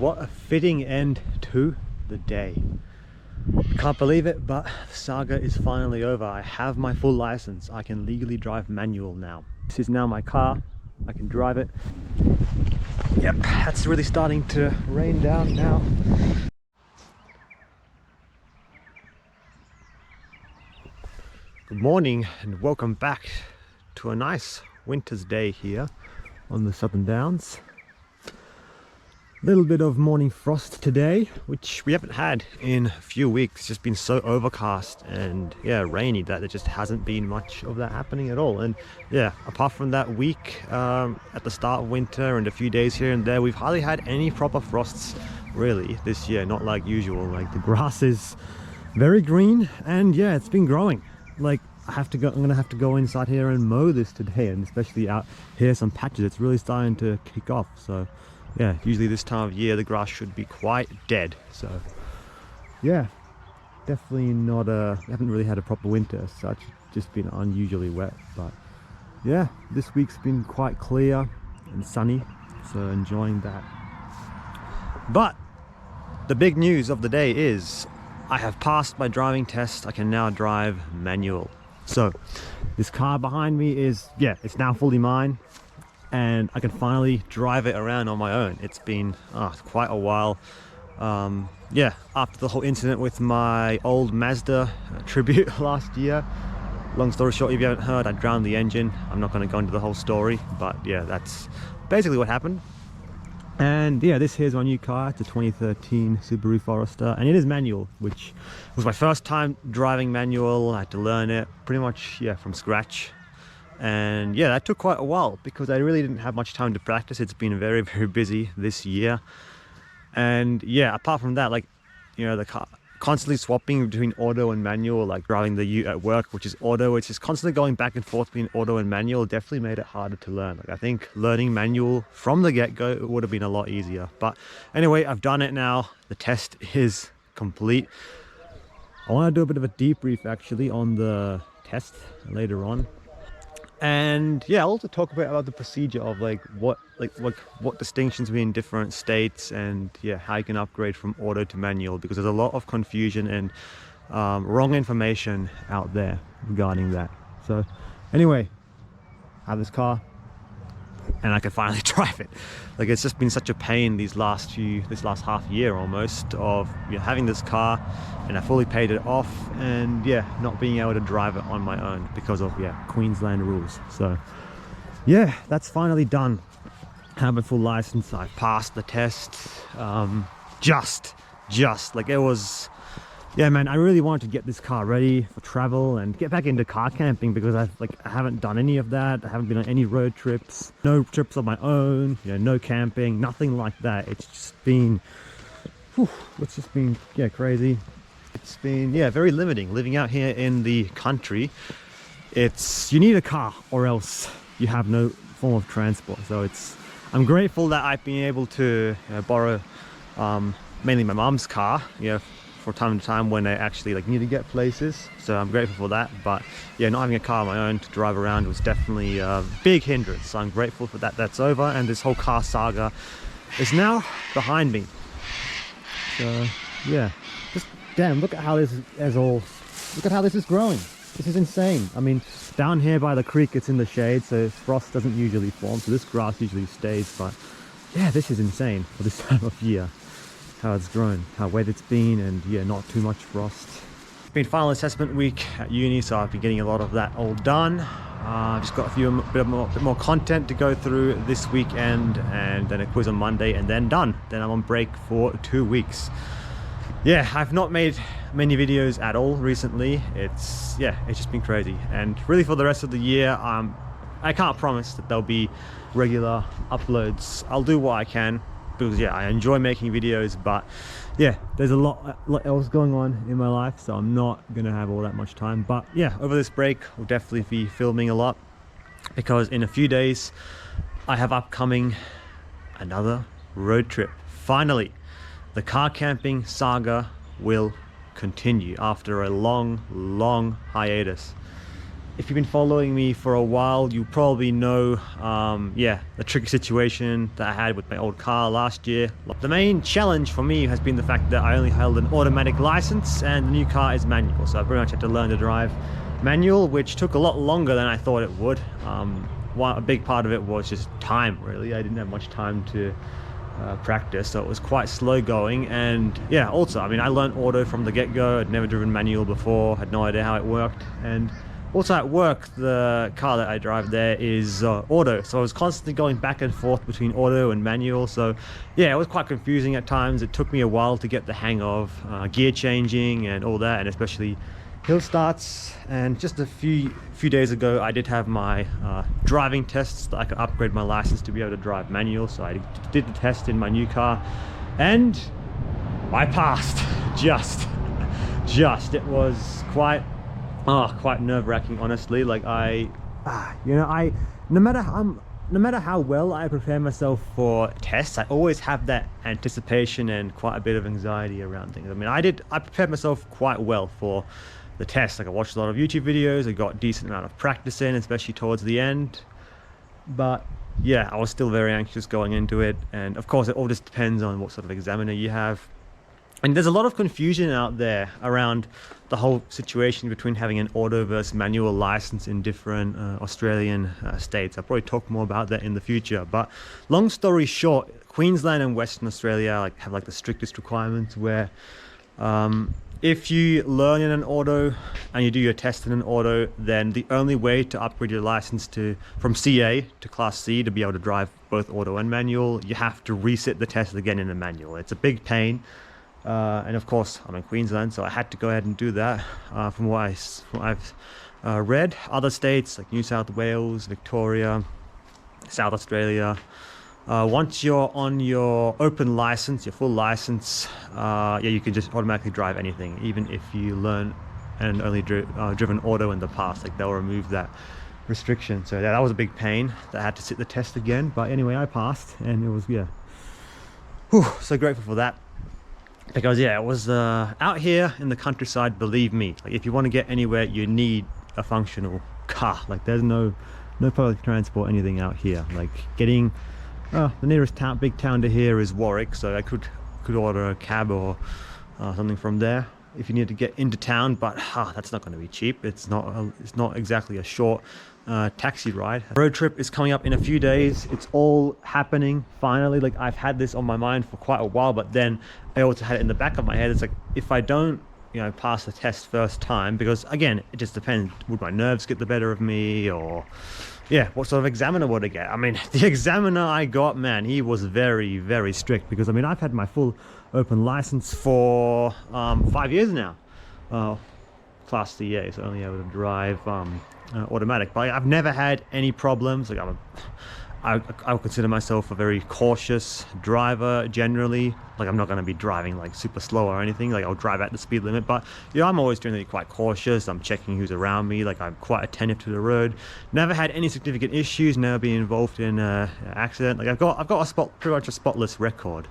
what a fitting end to the day. Can't believe it, but the saga is finally over. I have my full license. I can legally drive manual now. This is now my car. I can drive it. Yep, that's really starting to rain down now. Good morning and welcome back to a nice winter's day here on the Southern Downs. Little bit of morning frost today, which we haven't had in a few weeks. It's just been so overcast and yeah, rainy that there just hasn't been much of that happening at all. And yeah, apart from that week at the start of winter and a few days here and there, we've hardly had any proper frosts really this year. Not like usual. Like the grass is very green and yeah, it's been growing. Like I'm gonna have to go inside here and mow this today, and especially out here some patches it's really starting to kick off. So yeah, usually this time of year the grass should be quite dead. So yeah, definitely not haven't really had a proper winter as such, just been unusually wet. But yeah, this week's been quite clear and sunny, so enjoying that. But the big news of the day is I have passed my driving test. I can now drive manual. So this car behind me is, yeah, it's now fully mine. And I can finally drive it around on my own. It's been quite a while. Yeah, after the whole incident with my old Mazda Tribute last year. Long story short, if you haven't heard, I drowned the engine. I'm not going to go into the whole story, but yeah, that's basically what happened. And yeah, this here's my new car. It's a 2013 Subaru Forester, and it is manual, which was my first time driving manual. I had to learn it pretty much, yeah, from scratch. And yeah, that took quite a while because I really didn't have much time to practice. It's been very, very busy this year. And yeah, apart from that, like, you know, the car constantly swapping between auto and manual, like driving the Ute at work, which is auto, it's just constantly going back and forth between auto and manual, definitely made it harder to learn. Like I think learning manual from the get-go would have been a lot easier. But anyway, I've done it now. The test is complete. I want to do a bit of a debrief actually on the test later on. And yeah, I'll also talk a bit about the procedure of what distinctions between different states, and yeah, how you can upgrade from auto to manual, because there's a lot of confusion and wrong information out there regarding that. So anyway, I have this car and I can finally drive it. Like it's just been such a pain this last half year almost of having this car, and I fully paid it off, and yeah, not being able to drive it on my own because of Queensland rules. So yeah, that's finally done. I have a full license. I passed the test. Just like it was. Yeah, man, I really wanted to get this car ready for travel and get back into car camping, because I haven't done any of that. I haven't been on any road trips, no trips of my own, no camping, nothing like that. It's just been, crazy. It's been, very limiting living out here in the country. You need a car or else you have no form of transport. So I'm grateful that I've been able to borrow mainly my mom's car, from time to time when I actually need to get places. So I'm grateful for that. But yeah, not having a car of my own to drive around was definitely a big hindrance. So I'm grateful for that. That's over, and this whole car saga is now behind me. So yeah, just damn, look at how this is growing. This is insane. I mean, down here by the creek it's in the shade, so frost doesn't usually form, so this grass usually stays. But yeah, this is insane for this time of year. How it's grown, how wet it's been, and yeah, not too much frost. It's been final assessment week at uni, so I've been getting a lot of that all done. I've just got a bit more content to go through this weekend, and then a quiz on Monday, and then done. Then I'm on break for 2 weeks. Yeah, I've not made many videos at all recently. It's just been crazy. And really for the rest of the year, I can't promise that there'll be regular uploads. I'll do what I can, because yeah, I enjoy making videos, but yeah, there's a lot else going on in my life, so I'm not gonna have all that much time. But yeah, over this break we'll definitely be filming a lot, because in a few days I have upcoming another road trip. Finally, the car camping saga will continue after a long hiatus. if you've been following me for a while, you probably know, yeah, the tricky situation that I had with my old car last year. The main challenge for me has been the fact that I only held an automatic license and the new car is manual. So I pretty much had to learn to drive manual, which took a lot longer than I thought it would. A big part of it was just time, really. I didn't have much time to practice, so it was quite slow going. And yeah, also, I mean, I learned auto from the get-go. I'd never driven manual before, had no idea how it worked. And also at work, the car that I drive there is auto, so I was constantly going back and forth between auto and manual. So yeah, it was quite confusing at times. It took me a while to get the hang of gear changing and all that, and especially hill starts. And just a few days ago, I did have my driving tests that I could upgrade my license to be able to drive manual. So I did the test in my new car, and I passed. Just it was quite nerve-wracking, honestly. Like no matter how well I prepare myself for tests, I always have that anticipation and quite a bit of anxiety around things. I mean, I prepared myself quite well for the test. Like, I watched a lot of YouTube videos, I got a decent amount of practice in, especially towards the end. But yeah, I was still very anxious going into it. And of course, it all just depends on what sort of examiner you have. And there's a lot of confusion out there around the whole situation between having an auto versus manual license in different Australian states. I'll probably talk more about that in the future. But long story short, Queensland and Western Australia have the strictest requirements, where if you learn in an auto and you do your test in an auto, then the only way to upgrade your license from CA to Class C to be able to drive both auto and manual, you have to resit the test again in the manual. It's a big pain. And of course, I'm in Queensland, so I had to go ahead and do that. From what I've read, other states like New South Wales, Victoria, South Australia, once you're on your open license, your full license, yeah, you can just automatically drive anything, even if you learn and only driven auto in the past. Like, they'll remove that restriction. So yeah, that was a big pain that I had to sit the test again. But anyway, I passed, and it was, yeah, so grateful for that. Because yeah, it was out here in the countryside, believe me, like, if you want to get anywhere, you need a functional car. Like, there's no public transport, anything out here. Like, getting the nearest big town to here is Warwick, so I could order a cab or something from there if you need to get into town. But that's not going to be cheap. It's not exactly a short taxi ride. Road trip is coming up in a few days. It's all happening finally. Like, I've had this on my mind for quite a while, but then I also had it in the back of my head. It's like, if I don't, pass the test first time, because again, it just depends. Would my nerves get the better of me, or yeah, what sort of examiner would I get? I mean, the examiner I got, man, he was very, very strict, because I mean, I've had my full open license for 5 years now. Class CA, so only able to drive automatic. But I've never had any problems. Like, I would consider myself a very cautious driver generally. Like, I'm not going to be driving like super slow or anything. Like, I'll drive at the speed limit, but I'm always generally quite cautious. I'm checking who's around me. Like, I'm quite attentive to the road. Never had any significant issues. Never been involved in an accident. Like, I've got pretty much a spotless record.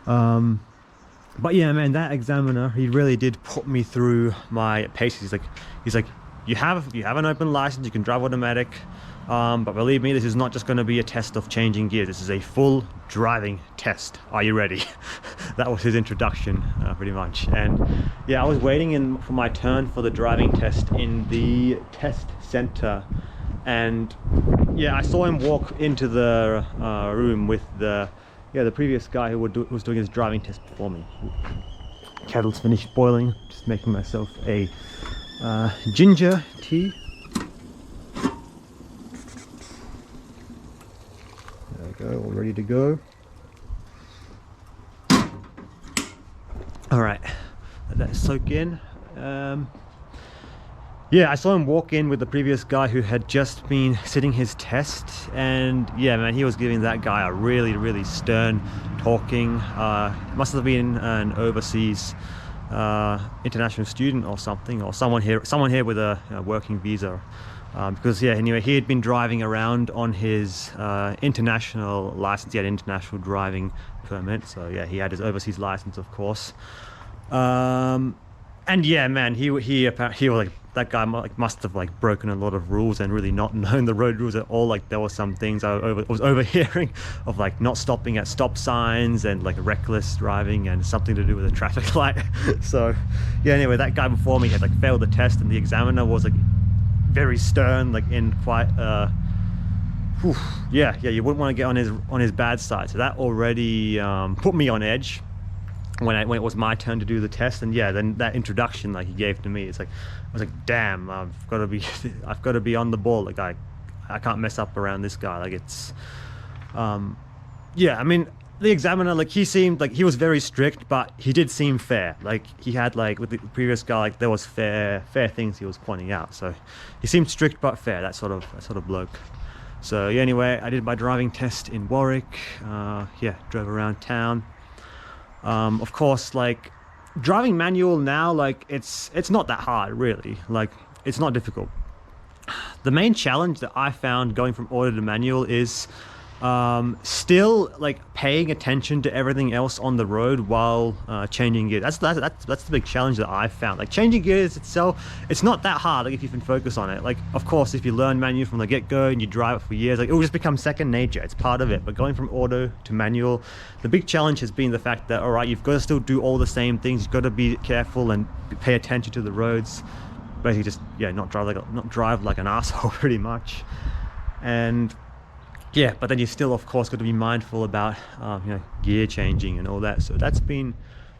But yeah, man, that examiner, he really did put me through my paces. He's like, you have an open license, you can drive automatic, but believe me, this is not just going to be a test of changing gears. This is a full driving test. Are you ready? That was his introduction, pretty much. And yeah, I was waiting for my turn for the driving test in the test center, and yeah, I saw him walk into the room with the previous guy who was doing his driving test before me. Kettle's finished boiling. Just making myself a ginger tea. There we go, all ready to go. All right, let that soak in. Yeah, I saw him walk in with the previous guy who had just been sitting his test, and yeah, man, he was giving that guy a really, really stern talking. Must have been an overseas international student or something, or someone here with a working visa, because yeah, anyway, he had been driving around on his international license. He had an international driving permit, so yeah, he had his overseas license, of course. And yeah, man, he was like that guy must have like broken a lot of rules and really not known the road rules at all. Like there were some things I was overhearing of like not stopping at stop signs and like reckless driving and something to do with a traffic light. So yeah, anyway, that guy before me had like failed the test, and the examiner was like very stern, like in quite yeah, you wouldn't want to get on his bad side. So that already put me on edge when it was my turn to do the test. And yeah, then that introduction like he gave to me, it's like I was like, damn, I've got to be on the ball. Like I can't mess up around this guy. Like it's yeah, I mean, the examiner, like he seemed like he was very strict, but he did seem fair. Like he had, like with the previous guy, like there was fair things he was pointing out. So he seemed strict but fair, that sort of bloke. So yeah, anyway, I did my driving test in Warwick. Yeah, drove around town. Of course, like driving manual now, like it's not that hard really. Like it's not difficult. The main challenge that I found going from auto to manual is still like paying attention to everything else on the road while changing gears. That's the big challenge that I found. Like changing gears itself, it's not that hard, like if you can focus on it. Like of course, if you learn manual from the get-go and you drive it for years, like it will just become second nature. It's part of it. But going from auto to manual, the big challenge has been the fact that, all right, you've got to still do all the same things. You've got to be careful and pay attention to the roads. Basically just, yeah, not drive like an asshole pretty much. And yeah, but then you still, of course, got to be mindful about, you know, gear changing and all that. So that's been,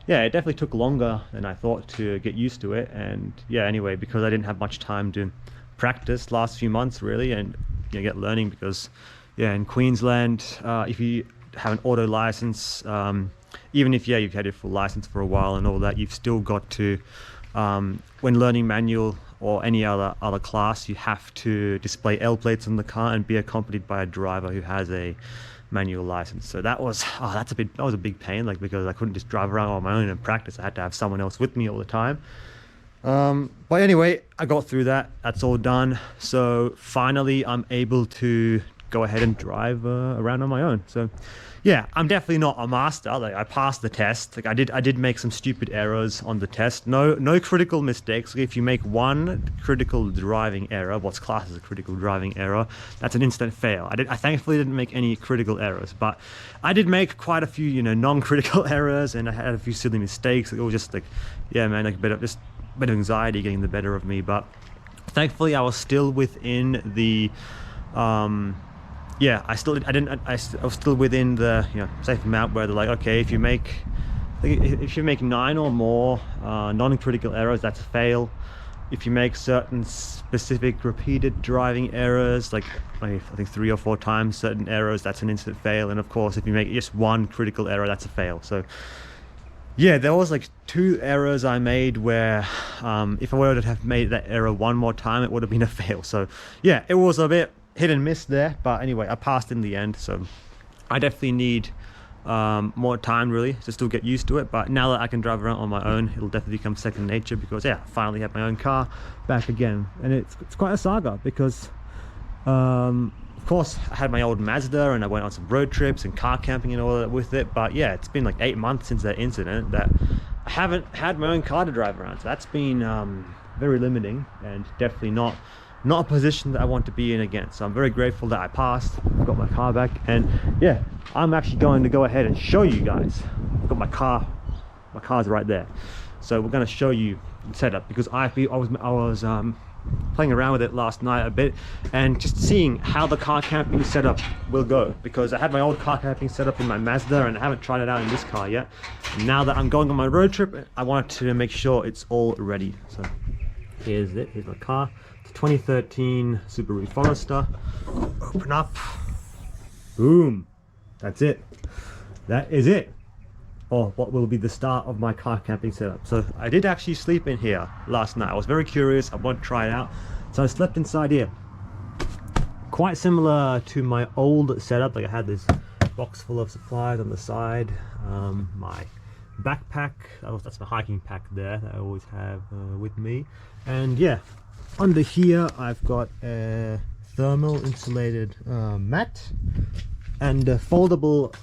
yeah, it definitely took longer than I thought to get used to it. And yeah, anyway, because I didn't have much time to practice last few months really, and you know, get learning, because yeah, in Queensland, if you have an auto license, even if, yeah, you've had your full license for a while and all that, you've still got to, when learning manual or any other class, you have to display L plates on the car and be accompanied by a driver who has a manual license. So that was a big pain, like because I couldn't just drive around on my own and practice. I had to have someone else with me all the time. But anyway, I got through that. That's all done. So finally, I'm able to go ahead and drive around on my own. So yeah, I'm definitely not a master. Like I passed the test. Like I did make some stupid errors on the test. No critical mistakes. Like if you make one critical driving error, what's classed as a critical driving error, that's an instant fail. I thankfully didn't make any critical errors, but I did make quite a few, you know, non-critical errors, and I had a few silly mistakes. Like it was just like, yeah, man, like a bit of anxiety getting the better of me. But thankfully, I was still within the yeah, I was still within the, you know, safe amount where they're like, okay, if you make 9 or more non-critical errors, that's a fail. If you make certain specific repeated driving errors, like I think 3 or 4 times certain errors, that's an instant fail. And of course, if you make just one critical error, that's a fail. So yeah, there was like 2 errors I made where if I were to have made that error one more time, it would have been a fail. So yeah, it was a bit hit and miss there, but anyway, I passed in the end. So I definitely need more time really to still get used to it, but now that I can drive around on my own, it'll definitely become second nature, because yeah, I finally have my own car back again. And it's quite a saga, because of course I had my old Mazda and I went on some road trips and car camping and all that with it, but yeah, it's been like 8 months since that incident that I haven't had my own car to drive around. So that's been very limiting, and definitely not a position that I want to be in again. So I'm very grateful that I passed, got my car back, and yeah, I'm actually going to go ahead and show you guys. I've got my car's right there. So we're going to show you the setup, because I was playing around with it last night a bit and just seeing how the car camping setup will go, because I had my old car camping setup in my Mazda and I haven't tried it out in this car yet. And now that I'm going on my road trip, I wanted to make sure it's all ready. So here's my car. 2013 Subaru Forester. Open up. Boom. That's it. That is it. Or what will be the start of my car camping setup. So I did actually sleep in here last night. I was very curious. I wanted to try it out. So I slept inside here. Quite similar to my old setup. Like I had this box full of supplies on the side. My backpack. That's my hiking pack there that I always have with me. And yeah, under here I've got a thermal insulated mat and a foldable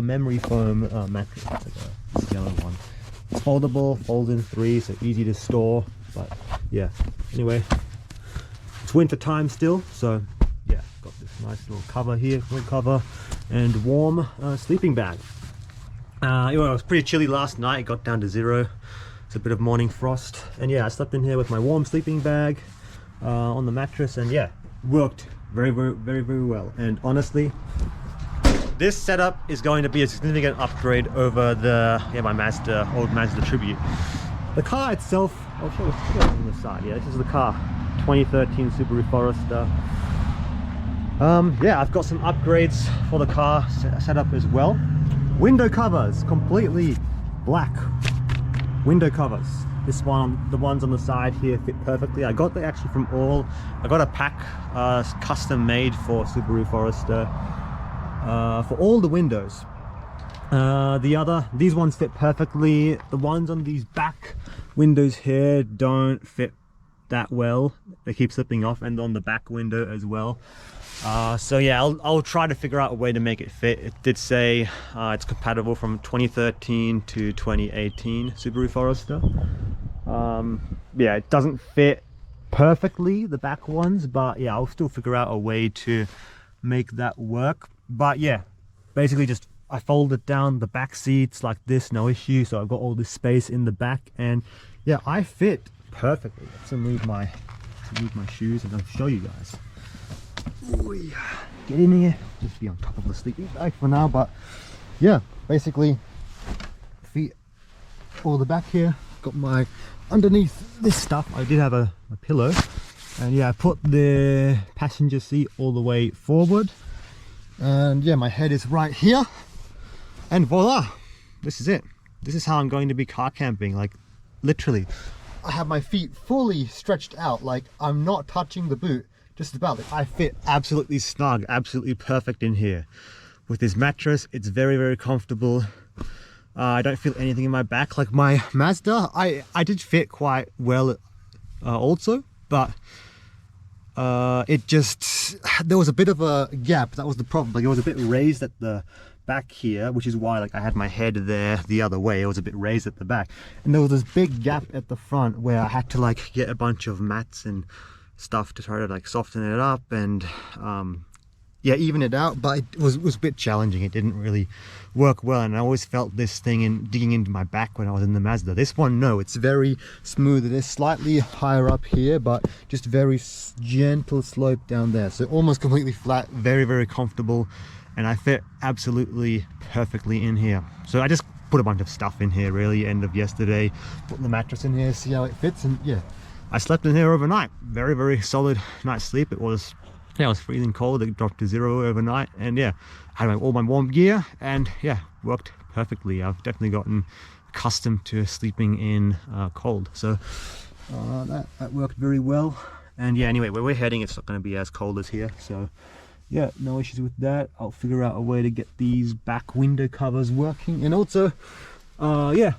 memory foam mattress. It's like a yellow one. It's foldable, folds in 3, so easy to store. But yeah, anyway, it's winter time still, so yeah, got this nice little cover here, wood cover, and warm sleeping bag. It was pretty chilly last night. It got down to 0. It's a bit of morning frost, and yeah, I slept in here with my warm sleeping bag on the mattress, and yeah, worked very well. And honestly, this setup is going to be a significant upgrade over my old Mazda Tribute. The car itself, I'll show you on the side. Yeah, this is the car, 2013 Subaru Forester. Yeah, I've got some upgrades for the car setup as well. Window covers, completely black window covers. This one, the ones on the side here fit perfectly. I got actually from I got a pack custom made for Subaru Forester for all the windows. These ones fit perfectly. The ones on these back windows here don't fit that well. They keep slipping off, and on the back window as well. So yeah, I'll try to figure out a way to make it fit. It did say it's compatible from 2013 to 2018 Subaru Forester. Yeah, it doesn't fit perfectly, the back ones, but yeah, I'll still figure out a way to make that work. But yeah, basically just I folded down the back seats like this, no issue. So I've got all this space in the back, and yeah, I fit perfectly. Let's remove my shoes and I'll show you guys. Ooh, get in here, just be on top of the sleeping bag for now. But yeah, basically feet all the back here. Got my underneath this stuff, I did have a pillow, and yeah, I put the passenger seat all the way forward, and yeah, my head is right here, and voila, this is it. This is how I'm going to be car camping. Like literally, I have my feet fully stretched out, like I'm not touching the boot. Just about. Like, I fit absolutely snug, absolutely perfect in here. With this mattress, it's very comfortable. I don't feel anything in my back. Like my Mazda, I did fit quite well also, but it just, there was a bit of a gap. That was the problem. Like it was a bit raised at the back here, which is why like I had my head there the other way. It was a bit raised at the back, and there was this big gap at the front where I had to like get a bunch of mats and stuff to try to like soften it up and yeah, even it out. But it was a bit challenging. It didn't really work well, and I always felt this thing in digging into my back when I was in the Mazda. This one, no, it's very smooth. It is slightly higher up here, but just very gentle slope down there, so almost completely flat. Very comfortable, and I fit absolutely perfectly in here. So I just put a bunch of stuff in here really end of yesterday, put the mattress in here, see how it fits, and yeah, I slept in here overnight. Very solid night's sleep. It was, yeah, it was freezing cold. It dropped to 0 overnight, and yeah, I had all my warm gear, and yeah, worked perfectly. I've definitely gotten accustomed to sleeping in cold, so that worked very well. And yeah, anyway, where we're heading, it's not going to be as cold as here, so yeah, no issues with that. I'll figure out a way to get these back window covers working, and also yeah,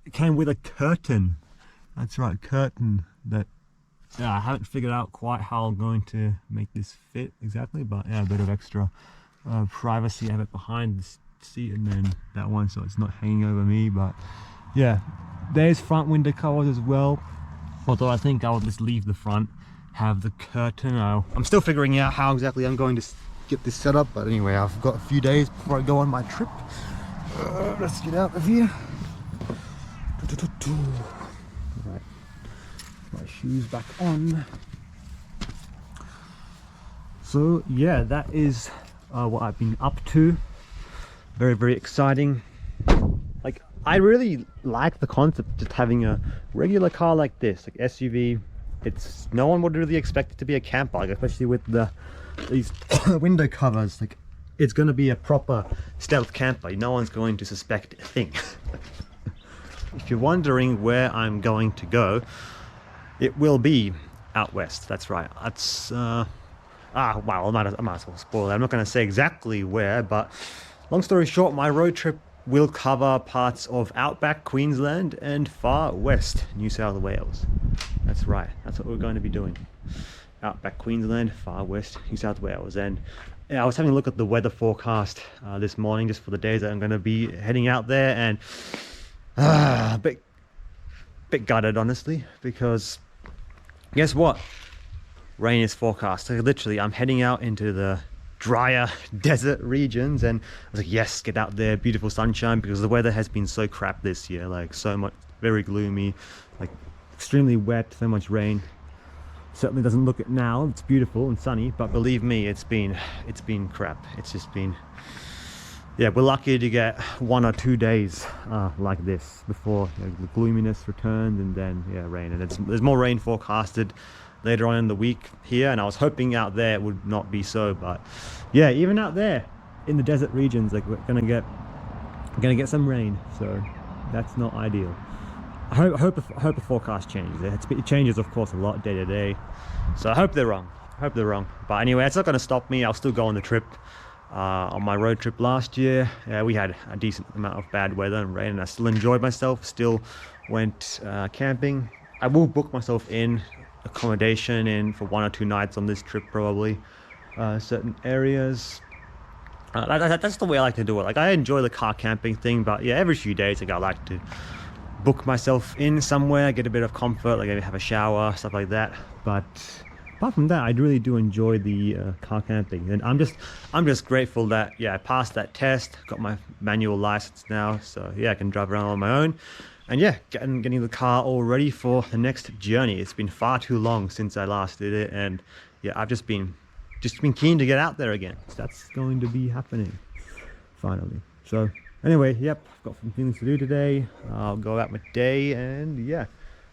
it came with a curtain. That's right, curtain. That, yeah, I haven't figured out quite how I'm going to make this fit exactly, but yeah, a bit of extra privacy. I have it behind the seat, and then that one, so it's not hanging over me. But yeah, there's front window covers as well, although I think I'll just leave the front, have the curtain. I'm still figuring out how exactly I'm going to get this set up, but anyway, I've got a few days before I go on my trip. Let's get out of here. Right, my shoes back on. So yeah, that is what I've been up to. Very exciting. Like, I really like the concept of just having a regular car like this, like SUV. It's, no one would really expect it to be a camper, like, especially with these window covers. Like, it's going to be a proper stealth camper. No one's going to suspect a thing. If you're wondering where I'm going to go, it will be out west. That's right. That's wow, I might as well spoil that. I'm not going to say exactly where, but long story short, my road trip will cover parts of Outback Queensland and far west New South Wales. That's right, that's what we're going to be doing. Outback Queensland, far west New South Wales. And yeah, I was having a look at the weather forecast this morning, just for the days that I'm going to be heading out there, and a bit gutted, honestly, because guess what? Rain is forecast. So literally, I'm heading out into the drier desert regions, and I was like, yes, get out there, beautiful sunshine, because the weather has been so crap this year, like so much, very gloomy, like extremely wet, so much rain. Certainly doesn't look it now. It's beautiful and sunny, but believe me, it's been crap. It's just been, yeah, we're lucky to get 1 or 2 days like this before the gloominess returns, and then yeah, rain. And there's more rain forecasted later on in the week here, and I was hoping out there it would not be so, but yeah, even out there in the desert regions, like we're gonna get some rain, so that's not ideal. I hope the forecast changes. It changes, of course, a lot day to day, so I hope they're wrong. But anyway, it's not going to stop me. I'll still go on the trip. On my road trip last year, we had a decent amount of bad weather and rain, and I still enjoyed myself. Still went camping. I will book myself in accommodation in for 1 or 2 nights on this trip, probably certain areas. That's the way I like to do it. Like, I enjoy the car camping thing, but yeah, every few days, like, I like to book myself in somewhere, get a bit of comfort, like maybe have a shower, stuff like that. But apart from that, I really do enjoy the car camping, and I'm just grateful that I passed that test, got my manual license now, so yeah, I can drive around on my own, and yeah, getting the car all ready for the next journey. It's been far too long since I last did it, and yeah, I've just been keen to get out there again. So that's going to be happening finally. So anyway, yep, I've got some things to do today. I'll go out my day, and yeah,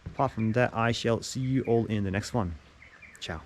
apart from that, I shall see you all in the next one. Ciao.